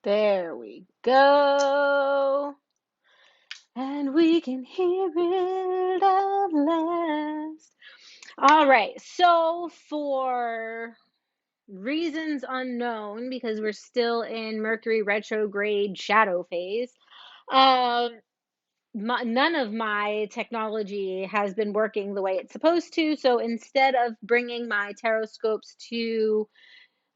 There we go. And we can hear it at last. All right. So, for reasons unknown, because we're still in Mercury retrograde shadow phase, um, none of my technology has been working the way it's supposed to. So, instead of bringing my tarot scopes to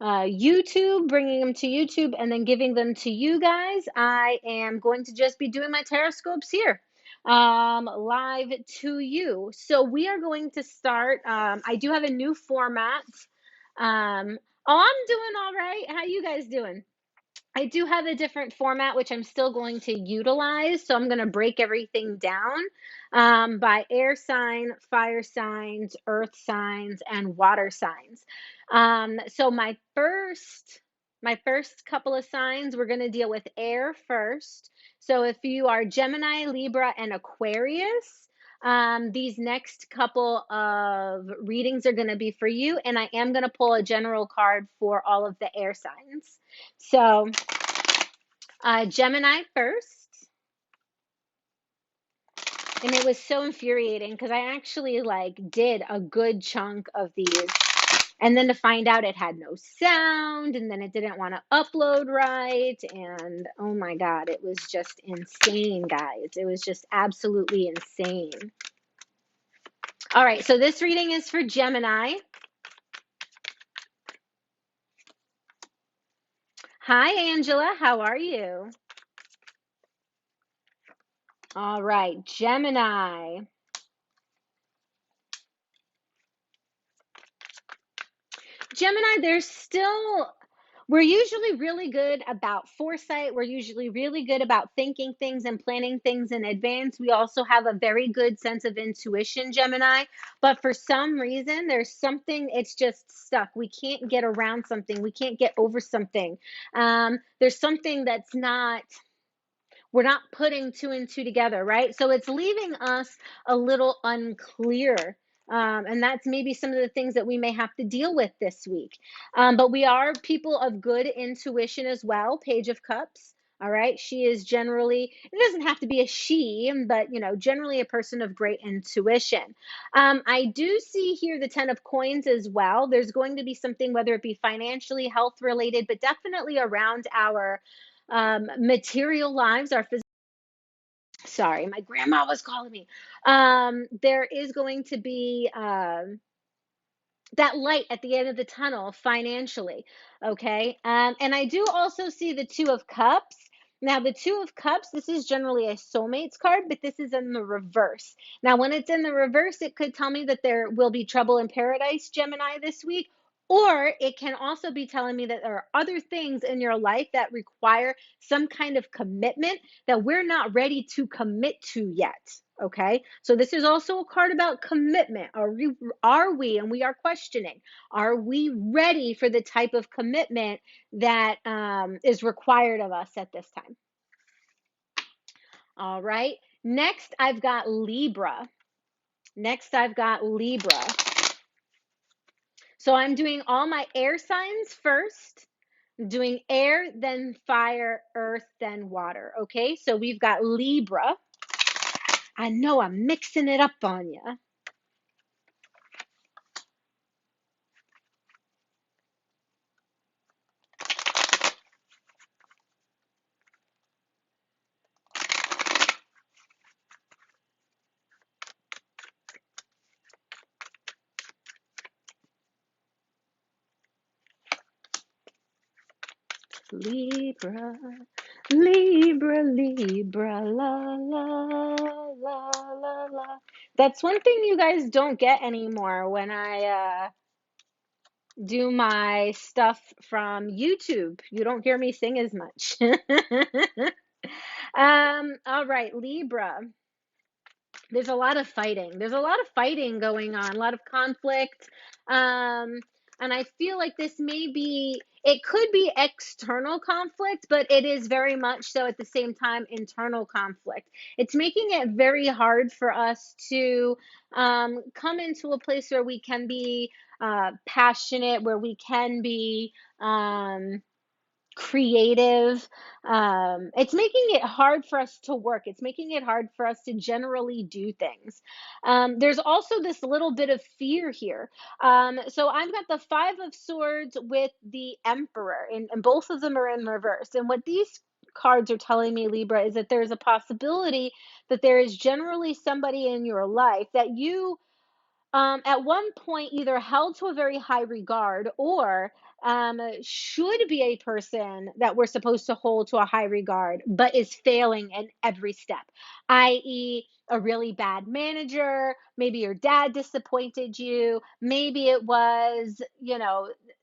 YouTube, bringing them to YouTube, and then giving them to you guys, I am going to just be doing my Tarotscopes here live to you. So we are going to start. I do have a new format. Oh, I'm doing all right. How you guys doing? I do have a different format, which I'm still going to utilize. So I'm going to break everything down by air sign, fire signs, earth signs, and water signs. So my first couple of signs, we're going to deal with air first. So if you are Gemini, Libra, and Aquarius, these next couple of readings are going to be for you, and I am going to pull a general card for all of the air signs. So Gemini first, and it was so infuriating because I actually like did a good chunk of these, and then to find out it had no sound, and then it didn't want to upload right, and oh my God, it was just insane, guys. It was just absolutely insane. All right, so this reading is for Gemini. Hi, Angela. How are you? All right, Gemini. Gemini, we're usually really good about foresight. We're usually really good about thinking things and planning things in advance. We also have a very good sense of intuition, Gemini. But for some reason, there's something, it's just stuck. We can't get around something. We can't get over something. There's something we're not putting two and two together, right? So it's leaving us a little unclear. And that's maybe some of the things that we may have to deal with this week. But we are people of good intuition as well. Page of Cups. All right. She is generally, it doesn't have to be a she, but, generally a person of great intuition. I do see here the 10 of coins as well. There's going to be something, whether it be financially, health related, but definitely around our material lives, our physical. Sorry, my grandma was calling me. There is going to be that light at the end of the tunnel financially. Okay. And I do also see the Two of Cups. Now, the Two of Cups, this is generally a soulmates card, but this is in the reverse. Now, when it's in the reverse, it could tell me that there will be trouble in paradise, Gemini, this week. Or it can also be telling me that there are other things in your life that require some kind of commitment that we're not ready to commit to yet. Okay. So this is also a card about commitment. Are we, and we are questioning, are we ready for the type of commitment that is required of us at this time? All right. Next, I've got Libra. So I'm doing all my air signs first, doing air, then fire, earth, then water. Okay. So we've got Libra. I know I'm mixing it up on you. Libra, Libra, Libra, la, la, la, la, la. That's one thing you guys don't get anymore when I do my stuff from YouTube. You don't hear me sing as much. All right, Libra. There's a lot of fighting. There's a lot of fighting going on, a lot of conflict. Um, and I feel like it could be external conflict, but it is very much so at the same time internal conflict. It's making it very hard for us to come into a place where we can be passionate, where we can be. creative. It's making it hard for us to work. It's making it hard for us to generally do things. There's also this little bit of fear here. So I've got the Five of Swords with the Emperor, and both of them are in reverse. And what these cards are telling me, Libra, is that there's a possibility that there is generally somebody in your life that you at one point either held to a very high regard or should be a person that we're supposed to hold to a high regard, but is failing in every step, i.e., a really bad manager. Maybe your dad disappointed you. Maybe it was,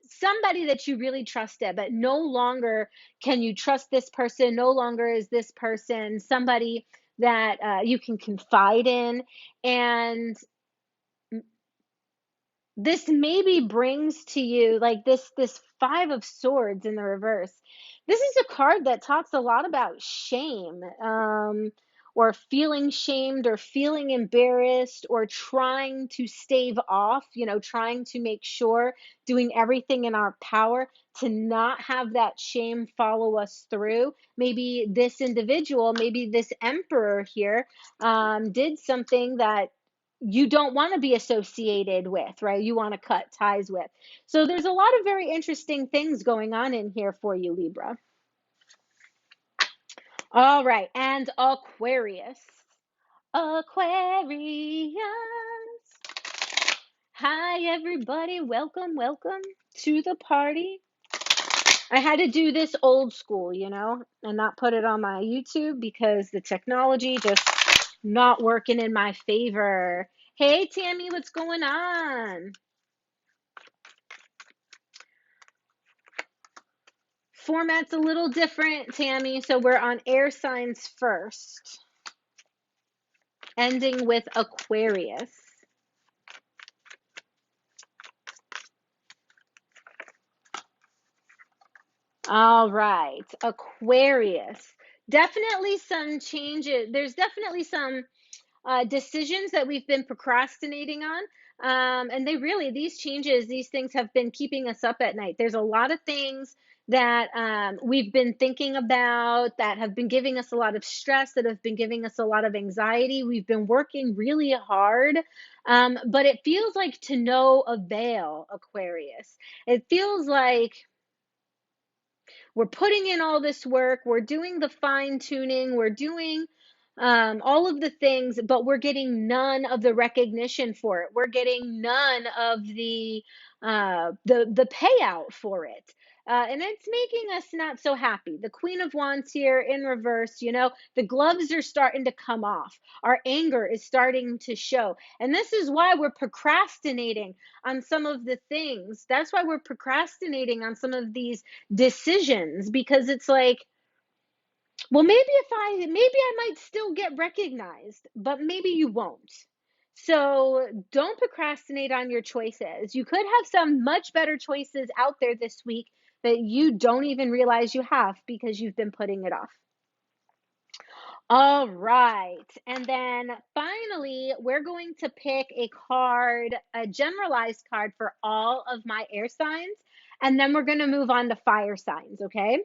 somebody that you really trusted, but no longer can you trust this person. No longer is this person somebody that you can confide in. And this maybe brings to you like this Five of Swords in the reverse. This is a card that talks a lot about shame, or feeling shamed or feeling embarrassed or trying to stave off, trying to make sure, doing everything in our power to not have that shame follow us through. Maybe this individual, maybe this emperor here, did something that you don't want to be associated with, right? You want to cut ties with. So there's a lot of very interesting things going on in here for you, Libra. All right, and Aquarius. Aquarius. Hi, everybody. Welcome, welcome to the party. I had to do this old school, and not put it on my YouTube because the technology just not working in my favor. Hey, Tammy, what's going on? Format's a little different, Tammy. So we're on air signs first, ending with Aquarius. All right, Aquarius. Definitely some changes. There's definitely some decisions that we've been procrastinating on. And these changes, these things have been keeping us up at night. There's a lot of things that we've been thinking about that have been giving us a lot of stress, that have been giving us a lot of anxiety. We've been working really hard, but it feels like to no avail, Aquarius. It feels like we're putting in all this work, we're doing the fine tuning, we're doing all of the things, but we're getting none of the recognition for it. We're getting none of the payout for it. And it's making us not so happy. The Queen of Wands here in reverse, the gloves are starting to come off. Our anger is starting to show. And this is why we're procrastinating on some of the things. That's why we're procrastinating on some of these decisions, because it's like, well, maybe I might still get recognized, but maybe you won't. So don't procrastinate on your choices. You could have some much better choices out there this week that you don't even realize you have because you've been putting it off. All right. And then finally, we're going to pick a card, a generalized card for all of my air signs. And then we're going to move on to fire signs, okay?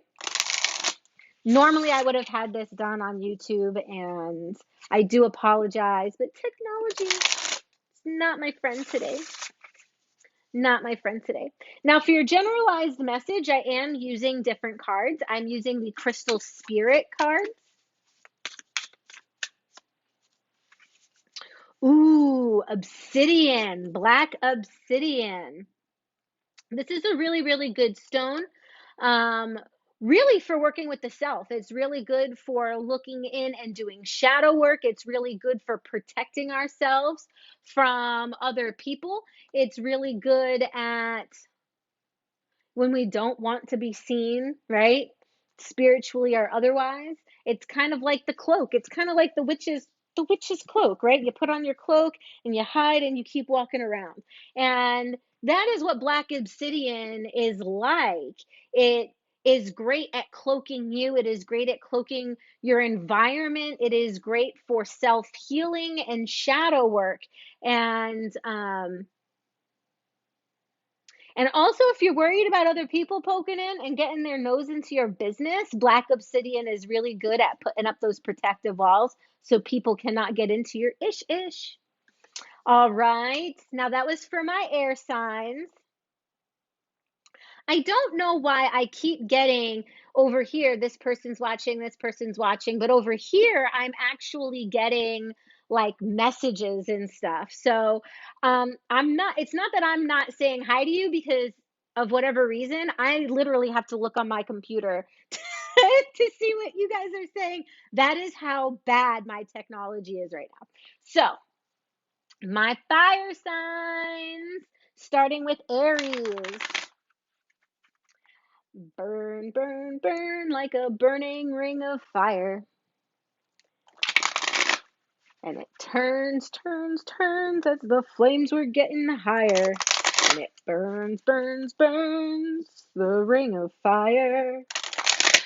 Normally, I would have had this done on YouTube, and I do apologize, but technology is not my friend today. Not my friend today. Now, for your generalized message, I am using different cards. I'm using the Crystal Spirit cards. Ooh, obsidian, black obsidian. This is a really, really good stone. Um, really for working with the self. It's really good for looking in and doing shadow work. It's really good for protecting ourselves from other people. It's really good at when we don't want to be seen, right? Spiritually or otherwise. It's kind of like the cloak. It's kind of like the witch's cloak, right? You put on your cloak and you hide and you keep walking around. And that is what black obsidian is like. It is great at cloaking you. It is great at cloaking your environment. It is great for self-healing and shadow work. And And also, if you're worried about other people poking in and getting their nose into your business, black obsidian is really good at putting up those protective walls so people cannot get into your ish. All right. Now that was for my air signs. I don't know why I keep getting over here, this person's watching, but over here, I'm actually getting like messages and stuff. So it's not that I'm not saying hi to you because of whatever reason. I literally have to look on my computer to see what you guys are saying. That is how bad my technology is right now. So, my fire signs, starting with Aries. Burn, burn, burn like a burning ring of fire. And it turns as the flames were getting higher. And it burns, the ring of fire,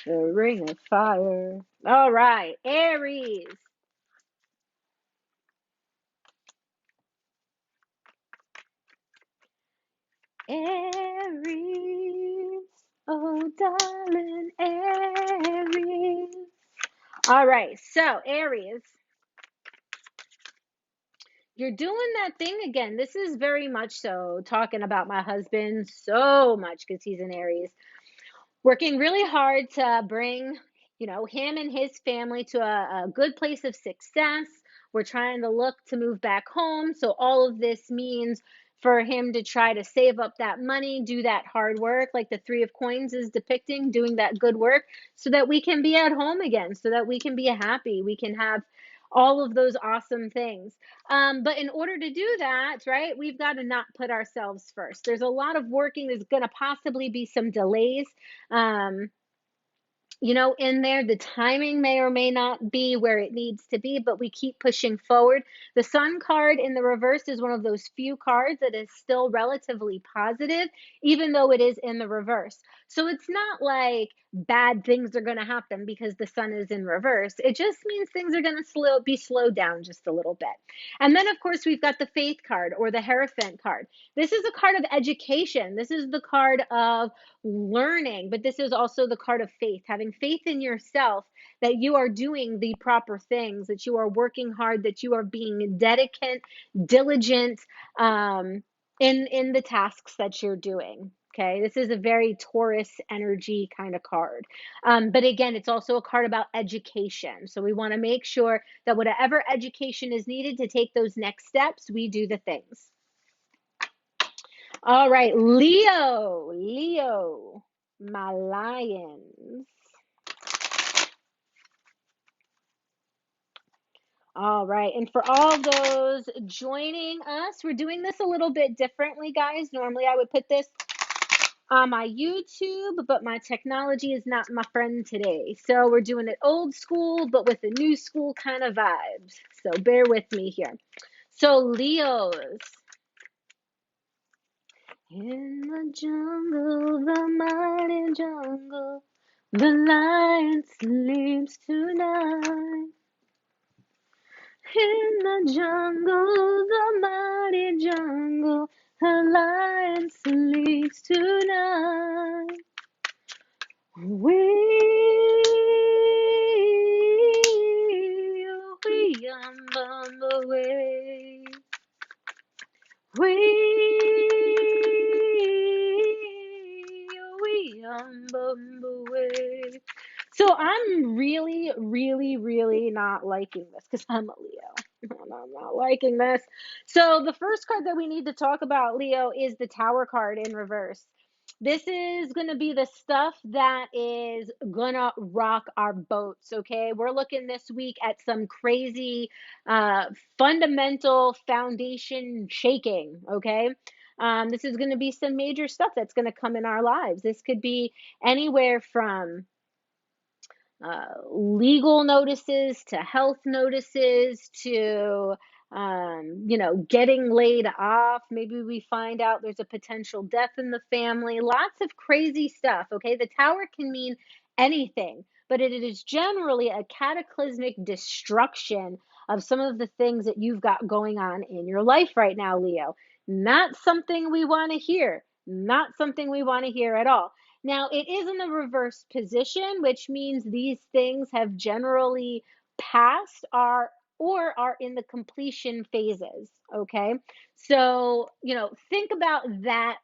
the ring of fire. All right, Aries. Aries, oh darling, Aries. All right, so Aries, you're doing that thing again. This is very much so talking about my husband so much because he's an Aries, working really hard to bring, him and his family to a good place of success. We're trying to look to move back home. So all of this means for him to try to save up that money, do that hard work, like the Three of Coins is depicting, doing that good work so that we can be at home again, so that we can be happy. We can have all of those awesome things. But in order to do that, right, we've got to not put ourselves first. There's a lot of working. There's going to possibly be some delays. Um, in there. The timing may or may not be where it needs to be, but we keep pushing forward. The Sun card in the reverse is one of those few cards that is still relatively positive, even though it is in the reverse. So it's not like bad things are going to happen because the Sun is in reverse. It just means things are going to be slowed down just a little bit. And then, of course, we've got the Faith card or the Hierophant card. This is a card of education. This is the card of learning, but this is also the card of faith, having faith in yourself that you are doing the proper things, that you are working hard, that you are being diligent in the tasks that you're doing. Okay, this is a very Taurus energy kind of card. But again, it's also a card about education. So we want to make sure that whatever education is needed to take those next steps, we do the things. All right, Leo, my lions. All right, and for all those joining us, we're doing this a little bit differently, guys. Normally, I would put this on my YouTube, but my technology is not my friend today. So we're doing it old school, but with a new school kind of vibes. So bear with me here. So Leos. In the jungle, the mighty jungle, the lion sleeps tonight. In the jungle, the mighty jungle, the lion sleeps tonight. We on the way. We on the way. So I'm really, really, really not liking this because I'm a Leo. And I'm not liking this. So the first card that we need to talk about, Leo, is the Tower card in reverse. This is going to be the stuff that is going to rock our boats, okay? We're looking this week at some crazy fundamental foundation shaking, okay? This is going to be some major stuff that's going to come in our lives. This could be anywhere from legal notices to health notices to getting laid off. Maybe we find out there's a potential death in the family. Lots of crazy stuff. Okay, the Tower can mean anything, but it is generally a cataclysmic destruction of some of the things that you've got going on in your life right now, Leo. Not something we want to hear. Not something we want to hear at all. Now, it is in the reverse position, which means these things have generally passed or are in the completion phases. Okay. So, think about that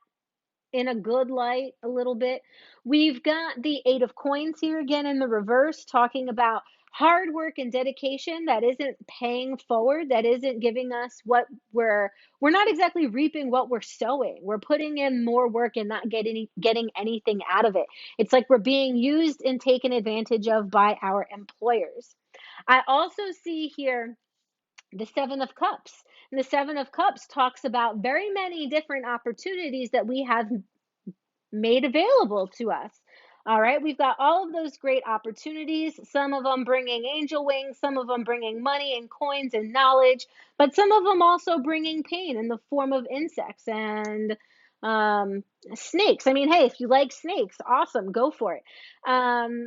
in a good light a little bit. We've got the 8 of coins here again in the reverse, talking about hard work and dedication that isn't paying forward, that isn't giving us what we're not exactly reaping what we're sowing. We're putting in more work and not getting anything out of it. It's like we're being used and taken advantage of by our employers. I also see here the 7 of cups, and the 7 of cups talks about very many different opportunities that we have made available to us. All right, we've got all of those great opportunities, some of them bringing angel wings, some of them bringing money and coins and knowledge, but some of them also bringing pain in the form of insects and um, snakes. I mean, hey, if you like snakes, awesome, go for it.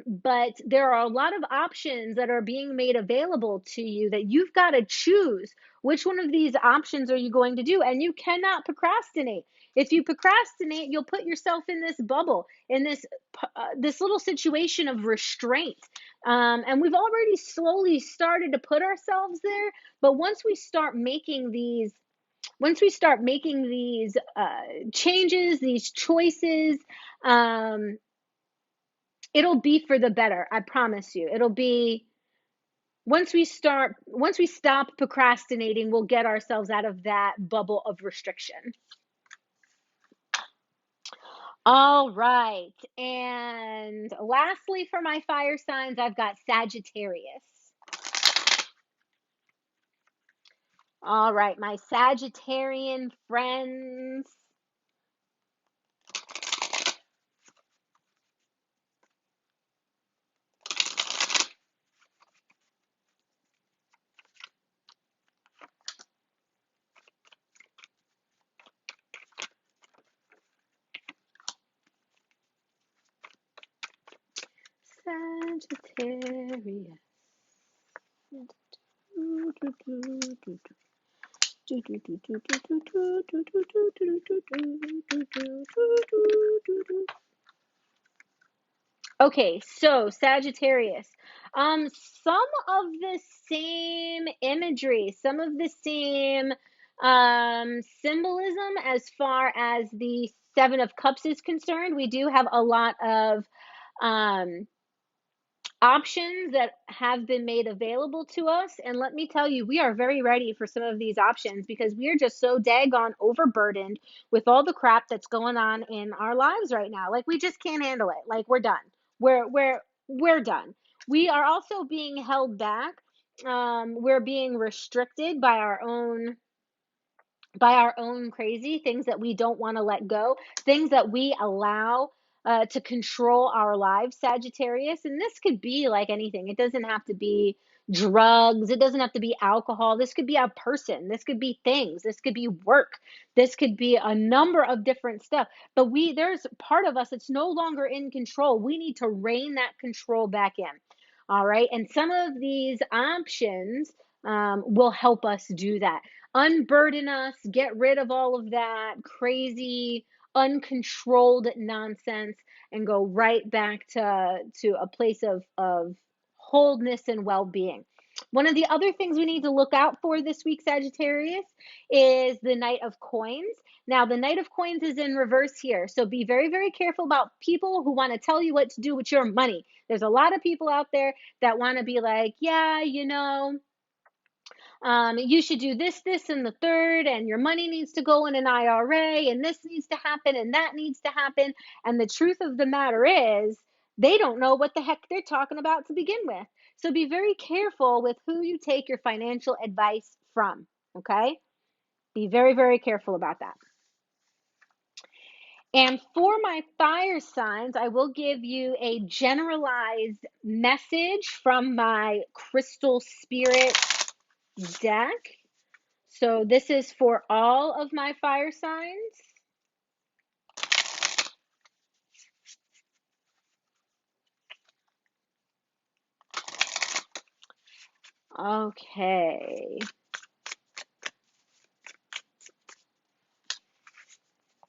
But there are a lot of options that are being made available to you that you've got to choose. Which one of these options are you going to do? And you cannot procrastinate. If you procrastinate, you'll put yourself in this bubble, in this little situation of restraint. And we've already slowly started to put ourselves there. But once we start making these changes, these choices, um, it'll be for the better. I promise you. It'll be once we stop procrastinating, we'll get ourselves out of that bubble of restriction. All right. And lastly, for my fire signs, I've got Sagittarius. All right, my Sagittarian friends. Sagittarius. Okay, so Sagittarius. Some of the same imagery, some of the same symbolism as far as the 7 of Cups is concerned. We do have a lot of um options that have been made available to us. And let me tell you, we are very ready for some of these options because we are just so daggone overburdened with all the crap that's going on in our lives right now. Like we just can't handle it. Like we're done. We're done. We are also being held back. We're being restricted by our own crazy things that we don't want to let go, things that we allow to control our lives, Sagittarius. And this could be like anything. It doesn't have to be drugs. It doesn't have to be alcohol. This could be a person. This could be things. This could be work. This could be a number of different stuff. But there's part of us that's no longer in control. We need to rein that control back in. All right. And some of these options will help us do that, unburden us, get rid of all of that crazy, uncontrolled nonsense, and go right back to a place of wholeness and well-being. One of the other things we need to look out for this week, Sagittarius, is the Knight of Coins. Now, the Knight of Coins is in reverse here. So be very, very careful about people who want to tell you what to do with your money. There's a lot of people out there that want to be like, yeah, you should do this, and the third, and your money needs to go in an IRA, and this needs to happen, and that needs to happen. And the truth of the matter is, they don't know what the heck they're talking about to begin with. So be very careful with who you take your financial advice from. Okay? Be very, very careful about that. And for my fire signs, I will give you a generalized message from my crystal spirit deck. So this is for all of my fire signs. Okay.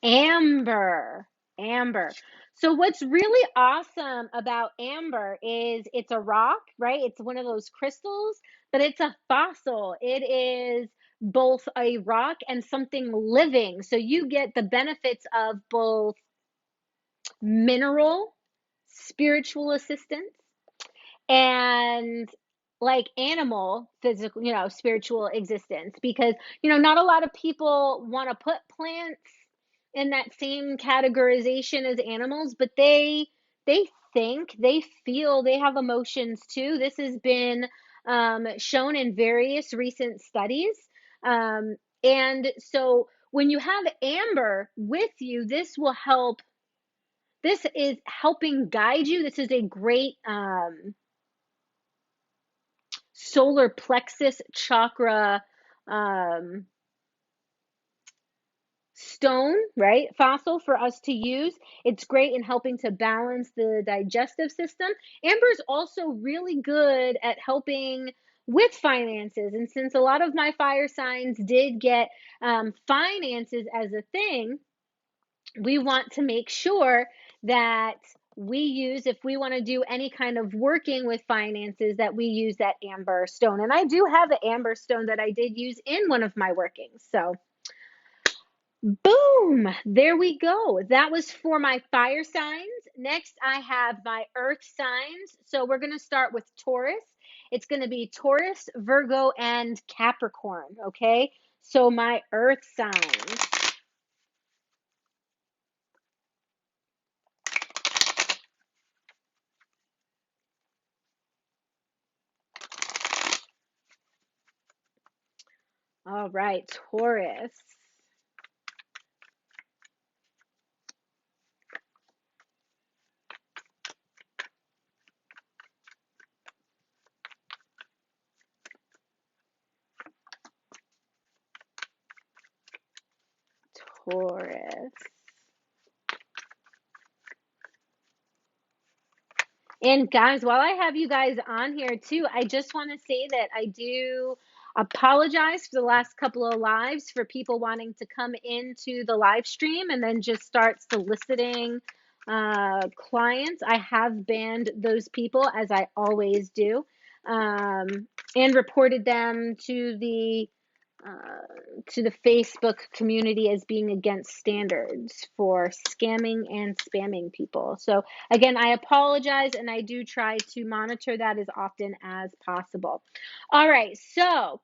Amber. Amber. So what's really awesome about amber is it's a rock, right? It's one of those crystals, but it's a fossil. It is both a rock and something living. So you get the benefits of both mineral, spiritual assistance, and like animal physical, spiritual existence, because not a lot of people want to put plants in that same categorization as animals, but they think, they feel, they have emotions too. This has been shown in various recent studies. And so when you have amber with you, this is helping guide you. This is a great solar plexus chakra um, stone, right? Fossil for us to use. It's great in helping to balance the digestive system. Amber is also really good at helping with finances. And since a lot of my fire signs did get finances as a thing, we want to make sure that we use, if we want to do any kind of working with finances, that we use that amber stone. And I do have an amber stone that I did use in one of my workings. So boom, there we go. That was for my fire signs. Next, I have my earth signs. So we're going to start with Taurus. It's going to be Taurus, Virgo, and Capricorn. Okay. So my earth signs. All right, Taurus. Taurus. And guys, while I have you guys on here too, I just want to say that I do apologize for the last couple of lives for people wanting to come into the live stream and then just start soliciting clients. I have banned those people, as I always do, and reported them to the Facebook community as being against standards for scamming and spamming people. So again, I apologize, and I do try to monitor that as often as possible. All right, so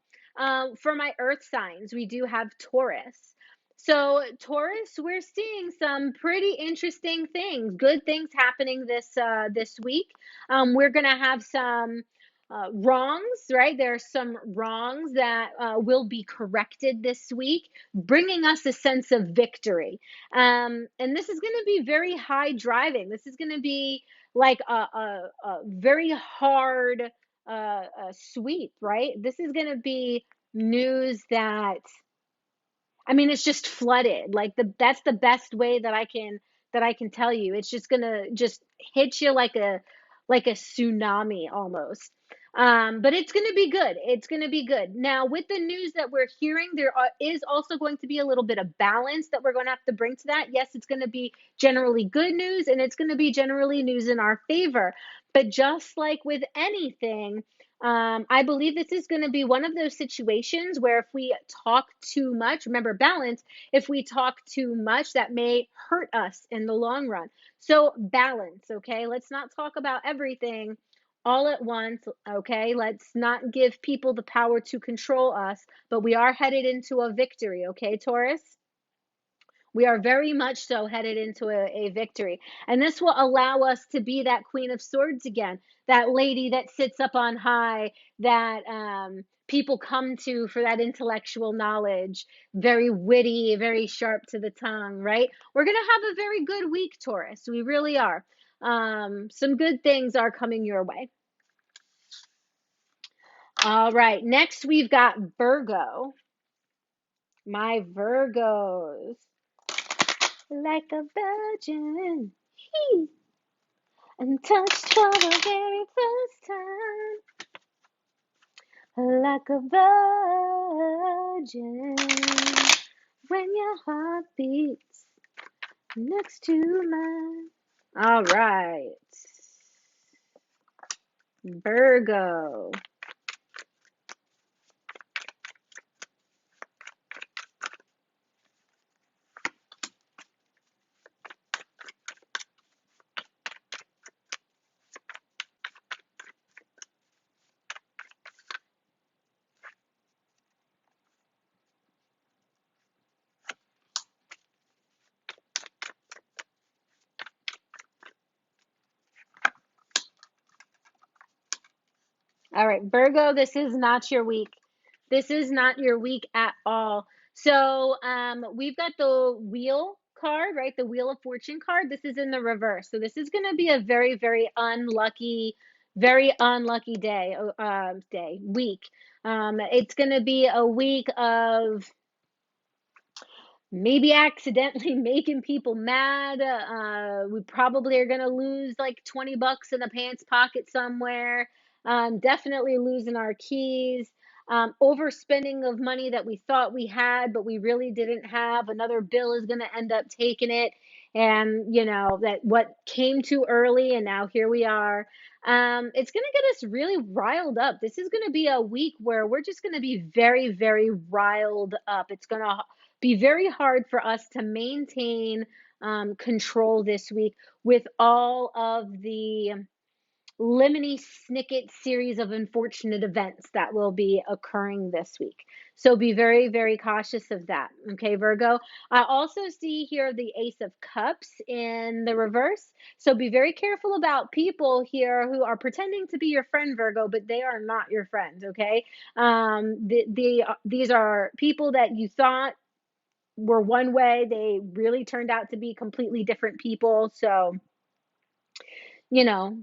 for my earth signs, we do have Taurus. So Taurus, we're seeing some pretty interesting things, good things happening this week. We're gonna have some wrongs, right? There are some wrongs that will be corrected this week, bringing us a sense of victory. And this is going to be very high driving. This is going to be like a very hard sweep, right? This is going to be news that, I mean, it's just flooded. Like that's the best way that I can tell you. It's just gonna just hit you like a tsunami almost. But it's gonna be good. It's gonna be good. Now, with the news that we're hearing, is also going to be a little bit of balance that we're going to have to bring to that. Yes, it's going to be generally good news, and it's going to be generally news in our favor. But just like with anything, I believe this is going to be one of those situations where if we talk too much, remember balance, if we talk too much, that may hurt us in the long run. So balance, okay? Let's not talk about everything all at once, okay? Let's not give people the power to control us, but we are headed into a victory, okay, Taurus? We are very much so headed into a victory. And this will allow us to be that Queen of Swords again, that lady that sits up on high, that people come to for that intellectual knowledge, very witty, very sharp to the tongue, right? We're going to have a very good week, Taurus. We really are. Some good things are coming your way. All right. Next, we've got Virgo. My Virgos. Like a virgin. He and touched for the very first time, like a virgin. When your heart beats next to mine. All right. Virgo. All right, Virgo, this is not your week. This is not your week at all. So, we've got the wheel card, right? The Wheel of Fortune card. This is in the reverse. So this is going to be a very, very unlucky day, week. It's going to be a week of maybe accidentally making people mad. We probably are going to lose like 20 bucks in a pants pocket somewhere. Definitely losing our keys. Overspending of money that we thought we had, but we really didn't have. Another bill is going to end up taking it. And, that what came too early, and now here we are. It's going to get us really riled up. This is going to be a week where we're just going to be very, very riled up. It's going to be very hard for us to maintain control this week with all of the lemony snicket series of unfortunate events that will be occurring this week. So be very, very cautious of that. Okay, Virgo. I also see here the Ace of Cups in the reverse. So be very careful about people here who are pretending to be your friend, Virgo, but they are not your friend. Okay. These are people that you thought were one way, they really turned out to be completely different people. So, you know,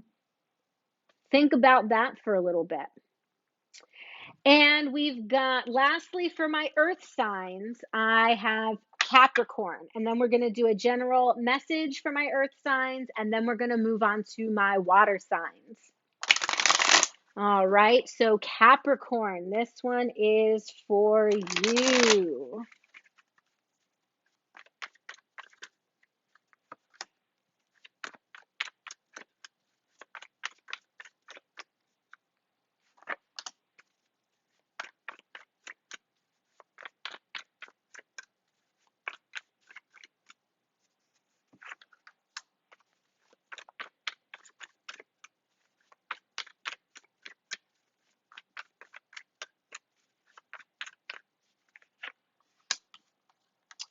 think about that for a little bit. And we've got, lastly, for my earth signs, I have Capricorn. And then we're going to do a general message for my earth signs. And then we're going to move on to my water signs. All right. So, Capricorn, this one is for you.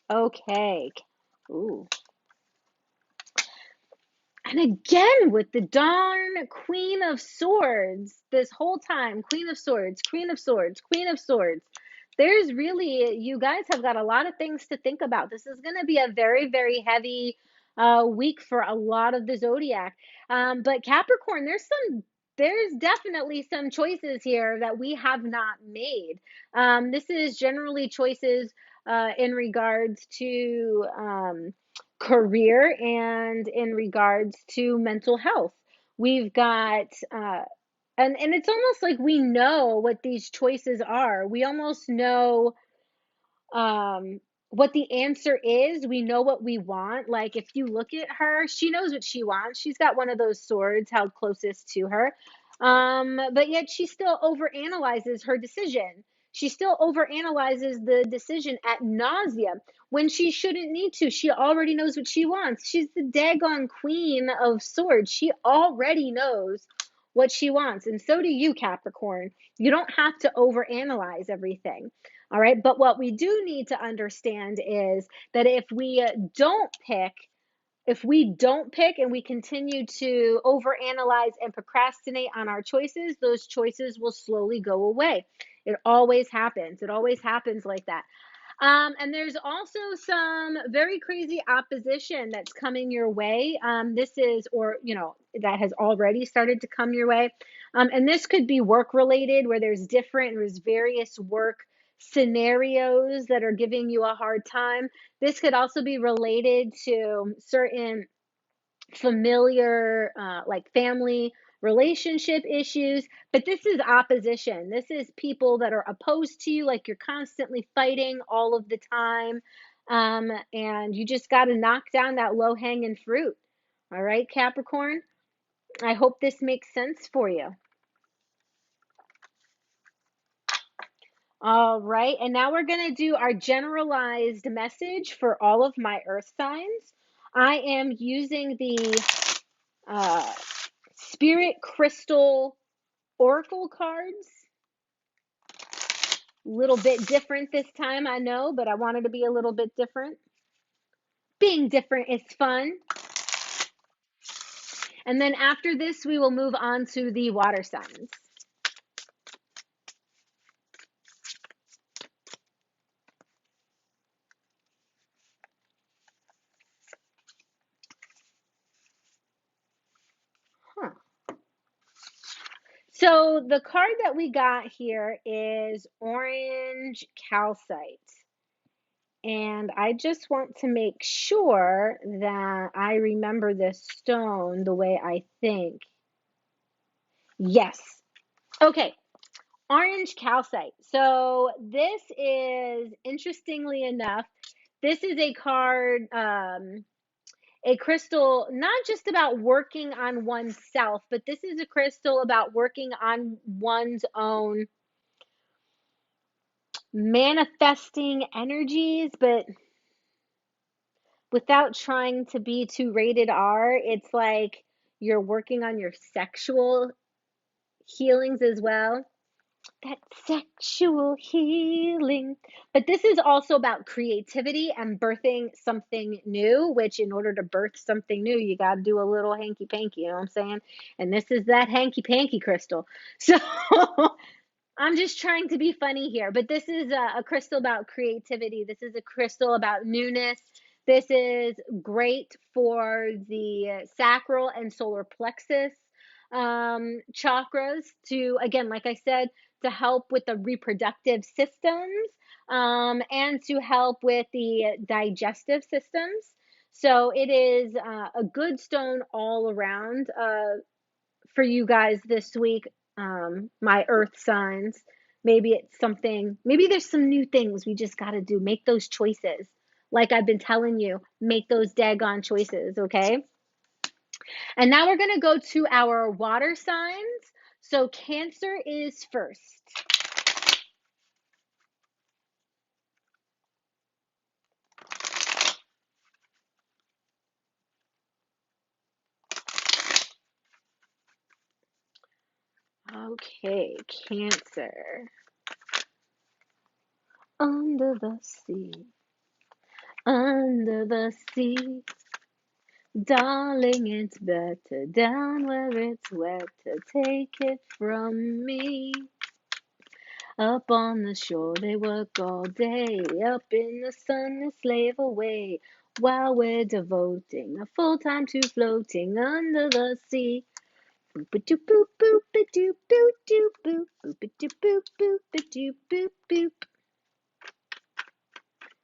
Okay. Ooh. And again, with the darn Queen of Swords, this whole time, Queen of Swords, Queen of Swords, Queen of Swords. There's really, you guys have got a lot of things to think about. This is going to be a very, very heavy week for a lot of the zodiac. But Capricorn, there's definitely some choices here that we have not made. This is generally choices in regards to career and in regards to mental health. We've got and it's almost like we know what these choices are. We almost know what the answer is. We know what we want. Like if you look at her, she knows what she wants. She's got one of those swords held closest to her. But yet she still overanalyzes her decision. She still overanalyzes the decision at nausea when she shouldn't need to. She already knows what she wants. She's the daggone queen of swords. She already knows what she wants. And so do you, Capricorn. You don't have to overanalyze everything. All right. But what we do need to understand is that if we don't pick and we continue to overanalyze and procrastinate on our choices, those choices will slowly go away. It always happens. It always happens like that. And there's also some very crazy opposition that's coming your way. That has already started to come your way. And this could be work related, where there's various work scenarios that are giving you a hard time. This could also be related to certain familiar, like family relationship issues, but this is opposition. This is people that are opposed to you, like you're constantly fighting all of the time. And you just got to knock down that low hanging fruit. All right, Capricorn. I hope this makes sense for you. All right, and now we're going to do our generalized message for all of my earth signs. I am using the uh, Spirit Crystal Oracle cards. A little bit different this time, I know, but I wanted to be a little bit different. Being different is fun. And then after this, we will move on to the water signs. Huh. So the card that we got here is orange calcite. And I just want to make sure that I remember this stone the way I think. Yes. Okay. Orange calcite. So this is, interestingly enough, this is a card, a crystal, not just about working on oneself, but this is a crystal about working on one's own manifesting energies, but without trying to be too rated R. It's like you're working on your sexual healings as well. That sexual healing. But this is also about creativity and birthing something new, which in order to birth something new, you got to do a little hanky panky, you know what I'm saying? And this is that hanky panky crystal. So I'm just trying to be funny here, but this is a crystal about creativity. This is a crystal about newness. This is great for the sacral and solar plexus chakras to, again, like I said, to help with the reproductive systems and to help with the digestive systems. So it is a good stone all around for you guys this week, my earth signs. Maybe it's something, maybe there's some new things we just got to do. Make those choices. Like I've been telling you, make those daggone choices, okay? And now we're going to go to our water signs. So Cancer is first. Okay, Cancer. Under the sea, under the sea. Darling, it's better down where it's wetter. Take it from me. Up on the shore, they work all day. Up in the sun, they slave away. While we're devoting a full time to floating under the sea. Boop-a-doop, boop, boop-a-doop, boop, doop, boop, boop-a-doop, boop, boop-a-doop, boop, boop.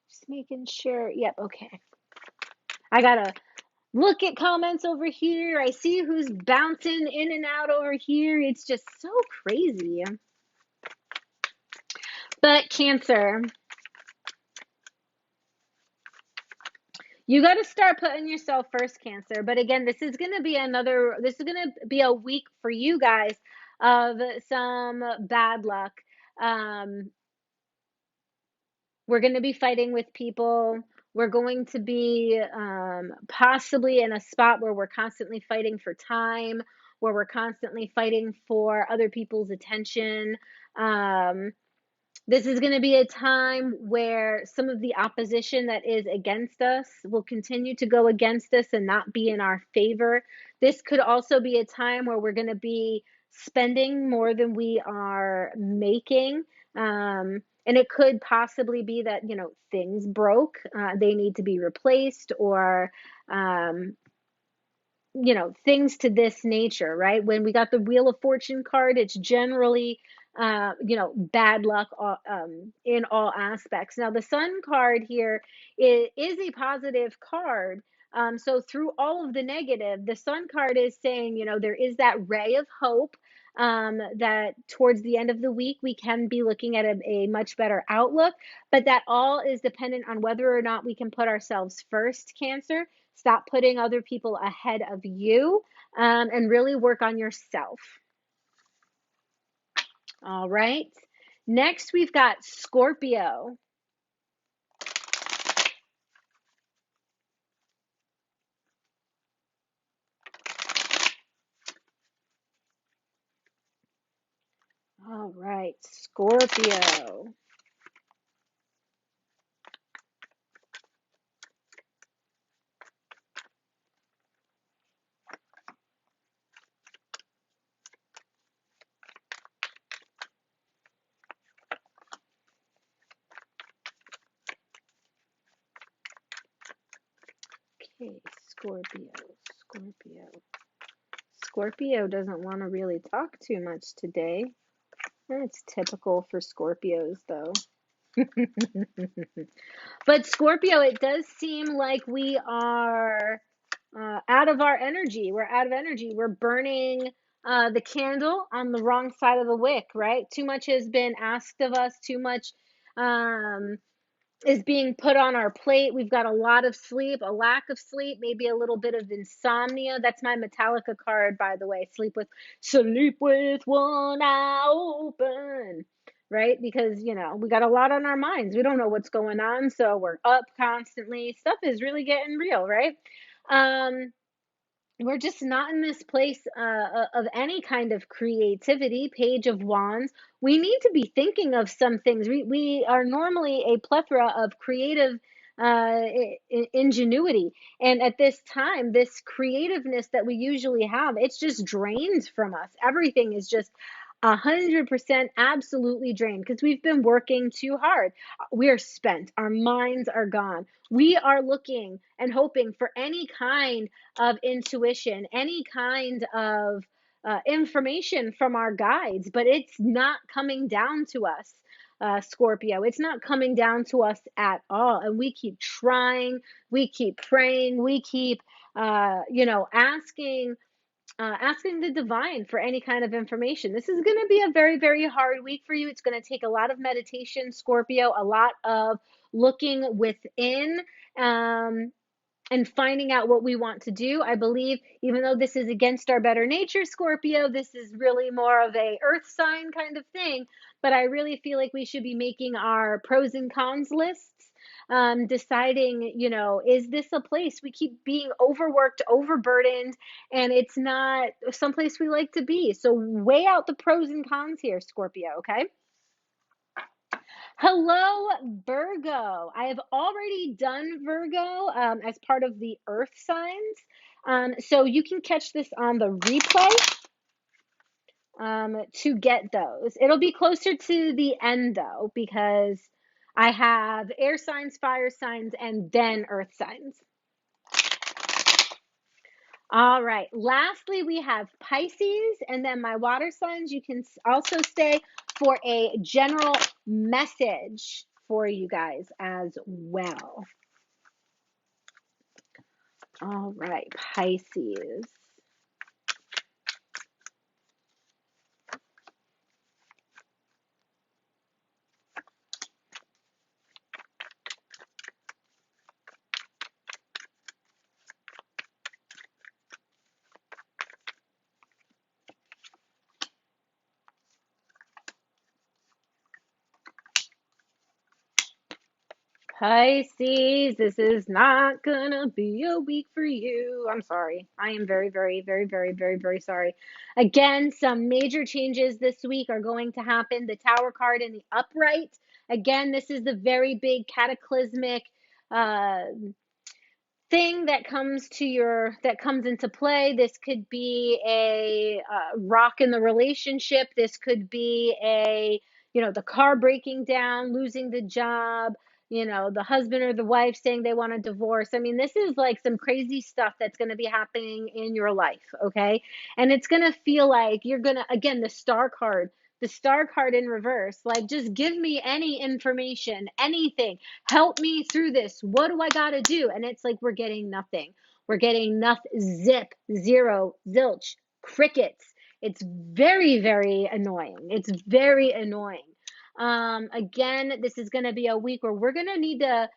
Just making sure. Yep, okay. I gotta look at comments over here. I see who's bouncing in and out over here. It's just so crazy. But Cancer, you got to start putting yourself first, Cancer. But again, this is going to be a week for you guys of some bad luck. Um, we're going to be fighting with people. We're going to be possibly in a spot where we're constantly fighting for time, where we're constantly fighting for other people's attention. Um, this is going to be a time where some of the opposition that is against us will continue to go against us and not be in our favor. This could also be a time where we're going to be spending more than we are making. And it could possibly be that, things broke, they need to be replaced, or things to this nature, right? When we got the Wheel of Fortune card, it's generally, bad luck in all aspects. Now, the Sun card here is a positive card. So through all of the negative, the Sun card is saying, there is that ray of hope. that towards the end of the week, we can be looking at a much better outlook. But that all is dependent on whether or not we can put ourselves first, Cancer. Stop putting other people ahead of you, and really work on yourself. All right. Next, we've got Scorpio. All right, Scorpio. Okay, Scorpio, Scorpio. Scorpio doesn't want to really talk too much today. It's typical for Scorpios, though. But Scorpio, it does seem like we are out of our energy. We're out of energy. We're burning the candle on the wrong side of the wick, right? Too much has been asked of us. Too much um, is being put on our plate. We've got a lot of sleep, a lack of sleep, maybe a little bit of insomnia. That's my Metallica card, by the way. Sleep with one eye open. Right? Because, we got a lot on our minds. We don't know what's going on, so we're up constantly. Stuff is really getting real, right? Um, we're just not in this place of any kind of creativity. Page of Wands. We need to be thinking of some things. We are normally a plethora of creative ingenuity. And at this time, this creativeness that we usually have, it's just drained from us. Everything is just 100% absolutely drained because we've been working too hard. We are spent. Our minds are gone. We are looking and hoping for any kind of intuition, any kind of information from our guides, but it's not coming down to us, Scorpio. It's not coming down to us at all. And we keep trying, we keep praying, we keep, asking the divine for any kind of information. This is going to be a very, very hard week for you. It's going to take a lot of meditation, Scorpio, a lot of looking within. Um, and finding out what we want to do. I believe, even though this is against our better nature, Scorpio, this is really more of a earth sign kind of thing. But I really feel like we should be making our pros and cons lists, deciding, is this a place we keep being overworked, overburdened, and it's not someplace we like to be. So weigh out the pros and cons here, Scorpio, okay? Hello, Virgo. I have already done Virgo as part of the Earth signs. So you can catch this on the replay to get those. It'll be closer to the end, though, because I have air signs, fire signs, and then Earth signs. All right. Lastly, we have Pisces, and then my water signs. You can also stay for a general message for you guys as well. All right, Pisces. Pisces, this is not gonna be a week for you. I'm sorry. I am very, very, very, very, very, very sorry. Again, some major changes this week are going to happen. The Tower card in the upright. Again, this is the very big cataclysmic uh, thing that comes into play. This could be a rock in the relationship. This could be the car breaking down, losing the job, the husband or the wife saying they want a divorce. I mean, this is like some crazy stuff that's going to be happening in your life, okay? And it's going to feel like you're going to, again, the star card in reverse, like, just give me any information, anything, help me through this. What do I got to do? And it's like we're getting nothing. We're getting nothing, zip, zero, zilch, crickets. It's very, very annoying. It's very annoying. Again, this is going to be a week where we're going to need to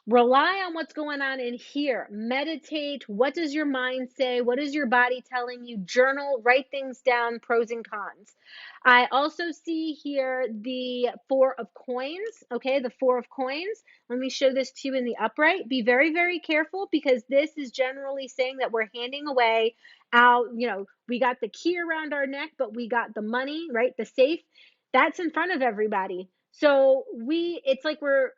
rely on what's going on in here. Meditate. What does your mind say? What is your body telling you? Journal, write things down, pros and cons. I also see here the Four of Coins. Okay, the Four of Coins. Let me show this to you in the upright. Be very, very careful because this is generally saying that we're handing away out, we got the key around our neck, but we got the money, right? The safe. That's in front of everybody. So it's like we're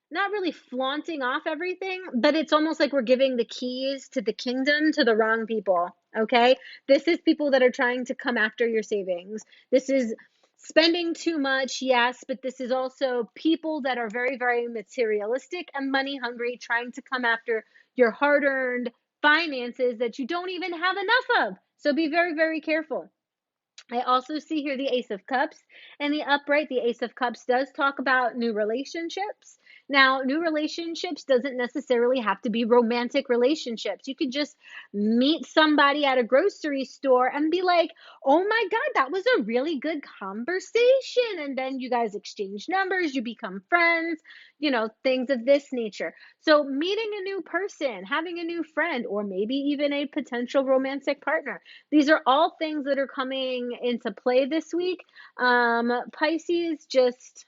not really flaunting off everything, but it's almost like we're giving the keys to the kingdom to the wrong people. Okay. This is people that are trying to come after your savings. This is spending too much, yes, but this is also people that are very, very materialistic and money hungry, trying to come after your hard earned finances that you don't even have enough of. So be very, very careful. I also see here the Ace of Cups and the upright. The Ace of Cups does talk about new relationships. Now, new relationships doesn't necessarily have to be romantic relationships. You could just meet somebody at a grocery store and be like, oh my God, that was a really good conversation. And then you guys exchange numbers, you become friends, things of this nature. So, meeting a new person, having a new friend, or maybe even a potential romantic partner. These are all things that are coming into play this week. Pisces, just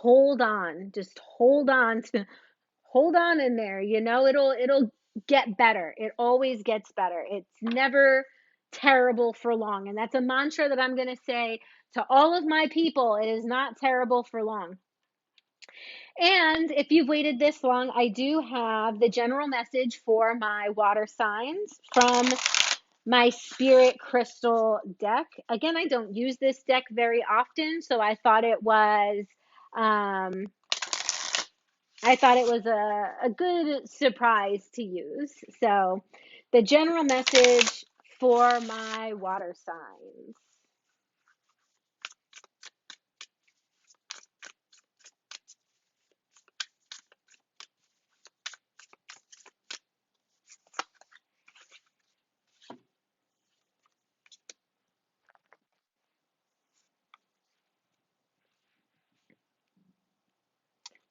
hold on. Just hold on in there. It'll get better. It always gets better. It's never terrible for long. And that's a mantra that I'm going to say to all of my people. It is not terrible for long. And if you've waited this long, I do have the general message for my water signs from my spirit crystal deck. Again, I don't use this deck very often, so I thought it was a good surprise to use. So the general message for my water signs.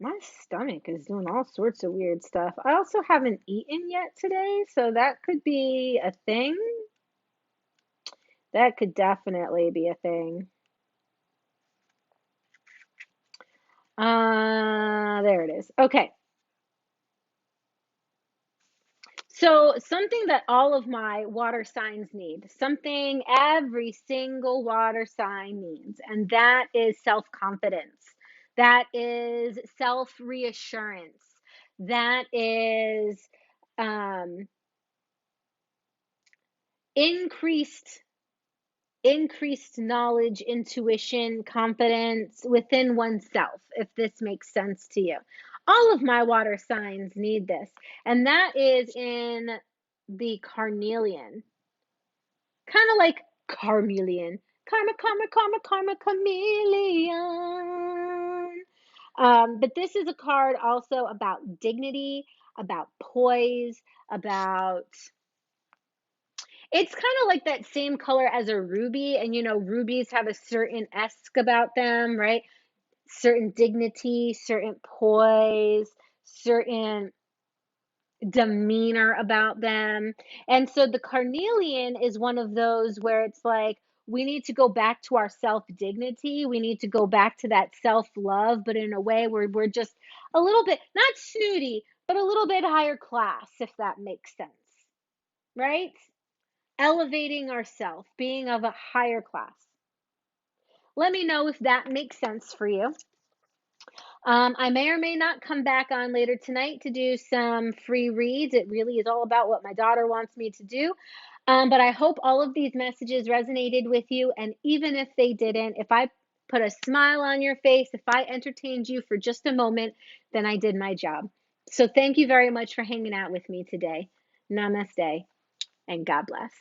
My stomach is doing all sorts of weird stuff. I also haven't eaten yet today, so that could be a thing. That could definitely be a thing. There it is. Okay. So, something that all of my water signs need, something every single water sign needs, and that is self confidence. That is self reassurance. That is um, increased knowledge, intuition, confidence within oneself, if this makes sense to you. All of my water signs need this, and that is in the carnelian, kind of like carmelian, karma, karma, karma, karma, chameleon. But this is a card also about dignity, about poise, about it's kind of like that same color as a ruby, and rubies have a certain esque about them, right? Certain dignity, certain poise, certain demeanor about them. And so the carnelian is one of those where it's like we need to go back to our self dignity. We need to go back to that self love, but in a way where we're just a little bit, not snooty, but a little bit higher class, if that makes sense, right? Elevating ourselves, being of a higher class. Let me know if that makes sense for you. I may or may not come back on later tonight to do some free reads. It really is all about what my daughter wants me to do. But I hope all of these messages resonated with you. And even if they didn't, if I put a smile on your face, if I entertained you for just a moment, then I did my job. So thank you very much for hanging out with me today. Namaste and God bless.